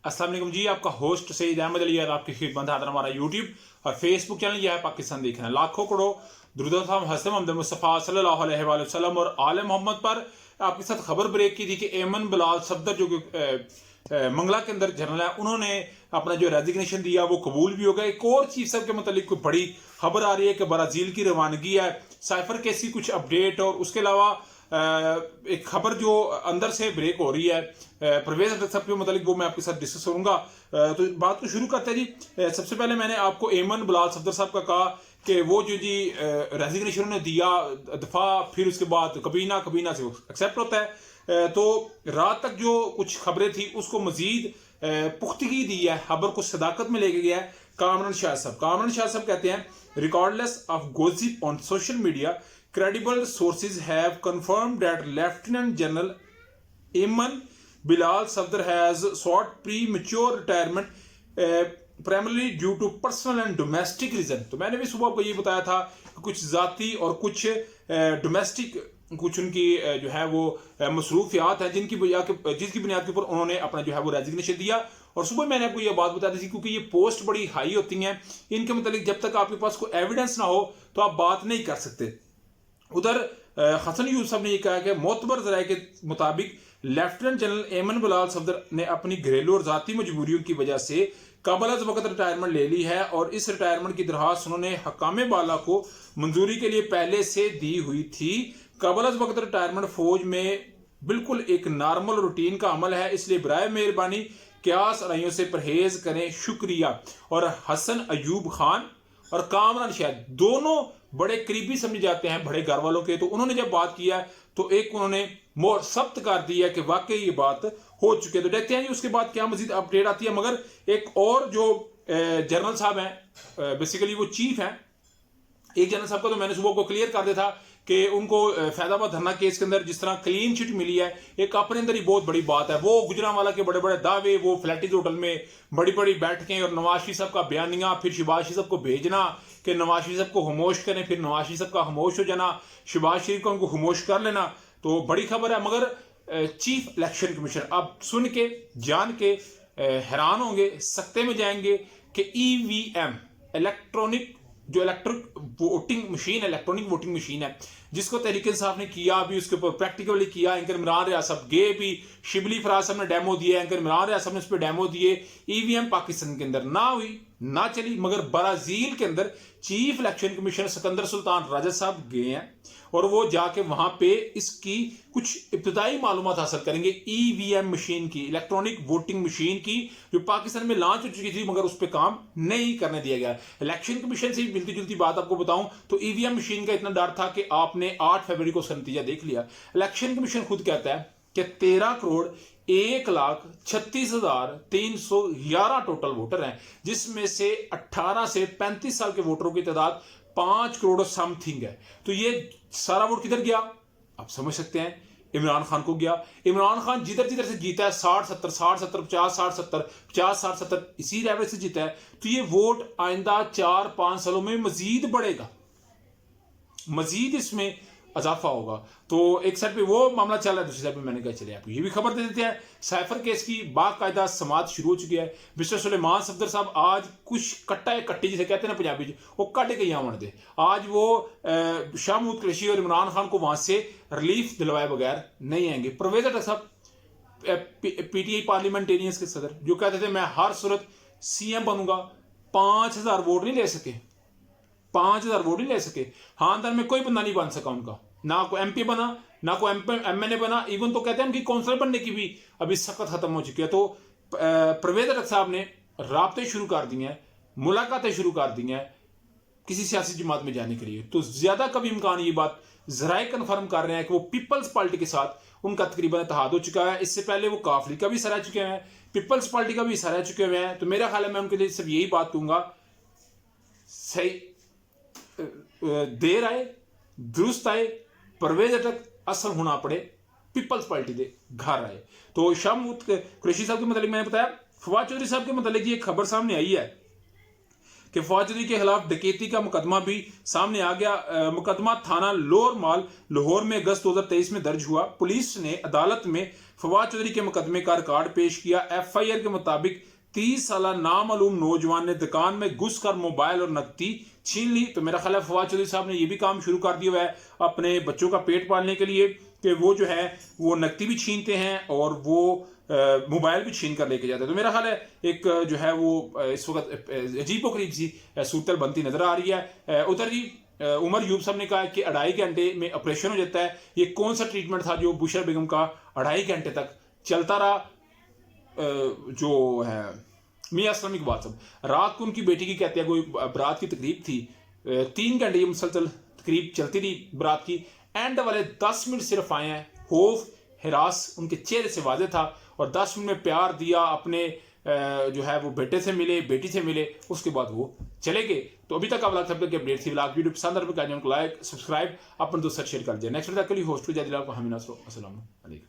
अस्सलाम वालेकुम जी, आपका होस्ट सईद अहमद अली और आपकी खिदमत है हमारा यूट्यूब और फेसबुक चैनल यह है पाकिस्तान देखना। लाखों करोड़ दुरूद हसन मोहम्मद मुस्तफ़ा सल्लल्लाहु अलैहि वसल्लम और आले मोहम्मद पर आपके साथ खबर ब्रेक की थी कि एमन बिलाल सफदर जो मंगला के अंदर जनरल है, उन्होंने अपना जो रेजिग्नेशन दिया वो कबूल भी हो गया। एक और चीफ साहब के मतलब कोई बड़ी खबर आ रही है कि ब्राजील की रवानगी है, साइफर केस की कुछ अपडेट और उसके अलावा एक खबर जो अंदर से ब्रेक हो रही है परवेज अख्तर साहब के मतलब वो मैं आपके साथ डिस्कस करूंगा। तो बात को शुरू करते हैं जी। सबसे पहले मैंने आपको एमन बिलाल सफदर साहब का कहा कि वो जो जी रेजिग्नेशन उन्होंने दिया दफा, फिर उसके बाद कभी ना से एक्सेप्ट होता है। तो रात तक जो कुछ खबरें थी उसको मजीद पुख्तगी दी है, खबर को सदाकत में लेके गया है कामरान शाह साहब। कामरान शाह साहब कहते हैं, recordless of gossip on social media, credible sources have confirmed that Lieutenant General Ayman Bilal Safdar has sought premature retirement primarily due to personal and domestic reason। तो मैंने भी सुबह आपको ये बताया था कि कुछ जाती और कुछ डोमेस्टिक कुछ उनकी जो है वो मसरूफियात हैं जिसकी बुनियाद के ऊपर उन्होंने अपना जो है वो रेजिग्नेशन दिया। और सुबह मैंने आपको ये बात बता दी थी क्योंकि ये पोस्ट बड़ी हाई होती हैं, इनके मतलब जब तक आपके पास कोई एविडेंस ना हो तो आप बात नहीं कर सकते। उधर हसन यूसुफ साहब ने यह कहा कि मोतबर जराये के मुताबिक लेफ्टिनेंट जनरल एमन बिलाल सफदर ने अपनी घरेलू और जाती मजबूरियों की वजह से कबल अज वक्त रिटायरमेंट ले ली है और इस रिटायरमेंट की दरखास्त उन्होंने हकाम बाला को मंजूरी के लिए पहले से दी हुई थी। कबल अज वक्त रिटायरमेंट फौज में बिल्कुल एक नॉर्मल रूटीन का अमल है, इसलिए बराए मेहरबानी क्यास अराइयों से परहेज करें, शुक्रिया। और हसन अयूब खान और कामरान शाह दोनों बड़े करीबी समझे जाते हैं बड़े घर वालों के, तो उन्होंने जब बात किया तो एक उन्होंने मोर सख्त कर दिया कि वाकई ये बात हो चुकी है। तो देखते हैं उसके बाद क्या मजीद अपडेट आती है। मगर एक और जो जनरल साहब हैं, बेसिकली वो चीफ हैं, एक जनरल साहब का तो मैंने सुबह को क्लियर कर दिया था कि उनको फैजाबाद धरना केस के अंदर जिस तरह क्लीन चिट मिली है, एक अपने अंदर ही बहुत बड़ी बात है। वो गुजरांवाला के बड़े बड़े दावे, वो फ्लैटिस होटल में बड़ी बड़ी बैठकें और नवाज शरीफ साहब का बयानिया, फिर शहबाज शरीफ साहब को भेजना कि नवाज शरीफ साहब को खामोश करें, फिर नवाज शरीफ साहब का खामोश हो जाना, शहबाज शरीफ का उनको खामोश कर लेना, तो बड़ी खबर है। मगर चीफ इलेक्शन कमीशन आप सुन के जान के हैरान होंगे, सकते में जाएंगे कि ईवीएम इलेक्ट्रॉनिक वोटिंग मशीन है जिसको तहरीक इंसाफ ने किया, अभी उसके ऊपर प्रैक्टिकली किया। एंकर इमरान रियाज साहब गए भी, शिबली फराज साहब ने डेमो दिया, एंकर इमरान रियाज साहब ने उस पर डेमो दिए। ईवीएम पाकिस्तान के अंदर ना हुई ना चली, मगर ब्राजील के अंदर chief election commissioner Sikandar Sultan Raja साहब गए हैं और वो जाके वहां पे इसकी कुछ इब्तदाई मालूमात हासिल करेंगे। ईवीएम मशीन की, इलेक्ट्रॉनिक वोटिंग मशीन की, जो पाकिस्तान में लॉन्च हो चुकी थी मगर उस पर काम नहीं करने दिया गया। इलेक्शन कमीशन से मिलती जुलती बात आपको बताऊं तो ईवीएम मशीन का इतना डर था कि आपने 8 फरवरी को उसका नतीजा देख लिया। इलेक्शन कमीशन खुद कहता है कि 13,01,36,311 टोटल वोटर हैं, जिसमें से 18 से 35 साल के वोटरों की तादाद 5 करोड़ समथिंग है। तो ये सारा वोट किधर गया आप समझ सकते हैं, इमरान खान को गया। इमरान खान जिधर जिधर से जीता है 60-70 60-70 50-60-70 50-60-70 इसी लेवल से जीता है। तो ये वोट आइंदा 4-5 सालों में मजीद बढ़ेगा, मजीद इसमें अजाफा होगा। तो एक साइड पे वो मामला चल रहा है, दूसरी साइड पे मैंने कहा चले आपको ये भी खबर दे देते हैं। साइफर केस की बाकायदा समात शुरू हो चुकी है। मिस्टर सुलेमान सफदर साहब आज कुछ कट्टी जिसे कहते हैं ना पंजाबी, वो कट के यहाँ दे। आज वो शाह महमूद कुरैशी और इमरान खान को वहां से रिलीफ दिलवाए बगैर नहीं आएंगे। परवेज अख्तर साहब पीटीआई पार्लियामेंटेरियंस के सदर जो कहते थे मैं हर सूरत सीएम बनूंगा, 5,000 वोट नहीं ले सके, 5,000 वोट नहीं ले सके। खानदान में कोई बंदा नहीं बन सका उनका, ना कोई एमपी बना ना कोई एमएनए बना। इवन तो कहते हैं उनकी काउंसिलर बनने की भी अभी सख्त खत्म हो चुकी है। तो परवेज अख्तर साहब ने राब्ते शुरू कर दिए हैं, मुलाकातें शुरू कर दी हैं किसी सियासी जमात में जाने के लिए। तो ज्यादा कभी इम्कान ये बात जराए कन्फर्म कर रहे हैं कि वो पीपल्स पार्टी के साथ उनका तकरीबन इत्तेहाद हो चुका है। इससे पहले वो काफली का भी हिस्सा रह चुके हैं, पीपल्स पार्टी का भी हिस्सा रह चुके हुए हैं। तो मेरा ख्याल है मैं उनके लिए सिर्फ यही बात कहूंगा, सही देर आए दुरुस्त आए, परवेज अटक असल होना पड़े, पीपल्स पार्टी के घर आए। तो शाह महमूद कुरैशी साहब के मतलब मैंने बताया। फवाद चौधरी साहब के मतलब एक खबर सामने आई है कि फवाद चौधरी के खिलाफ डकैती का मुकदमा भी सामने आ गया। मुकदमा थाना लोअर माल लाहौर में अगस्त 2023 में दर्ज हुआ। पुलिस ने अदालत में फवाद चौधरी के मुकदमे का रिकॉर्ड पेश किया। FIR के मुताबिक 30 साल नामालूम नौजवान ने दुकान में घुसकर मोबाइल और नकदी छीन ली। तो मेरा ख्याल है फवाद चौधरी साहब ने यह भी काम शुरू कर दिया है अपने बच्चों का पेट पालने के लिए, कि वो जो है वो नकदी भी छीनते हैं और वो मोबाइल भी छीन कर लेके जाते हैं। तो मेरा ख्याल है एक जो है वो इस वक्त अजीबोगरीब सी सूरत बनती नजर आ रही है। उधर जी उमर यूब साहब ने कहा कि 2.5 घंटे में ऑपरेशन हो जाता है। ये कौन सा ट्रीटमेंट था जो बुशरा बेगम का 2.5 घंटे तक चलता रहा। जो है मियां असलम इकबाल साहब, रात को उनकी बेटी की कहते हैं कोई बारात की तकरीब थी, 3 घंटे ये मुसलसल तकरीब चलती रही बारात की। एंड वाले 10 मिनट सिर्फ आए हैं, खौफ हिरास उनके चेहरे से वाज़ेह था, और 10 मिनट में प्यार दिया अपने जो है वो बेटे से मिले, बेटी से मिले, उसके बाद वो चले गए। तो अभी तक आप लाख सब की अपडेट थी। व्लॉग वीडियो पसंद आ रहा है, लाइक सब्सक्राइब अपने दोस्त शेयर कर दिया। नेक्स्ट वीडियो के लिए होस्ट हो जाए आपको हमीना। अस्सलाम वालेकुम।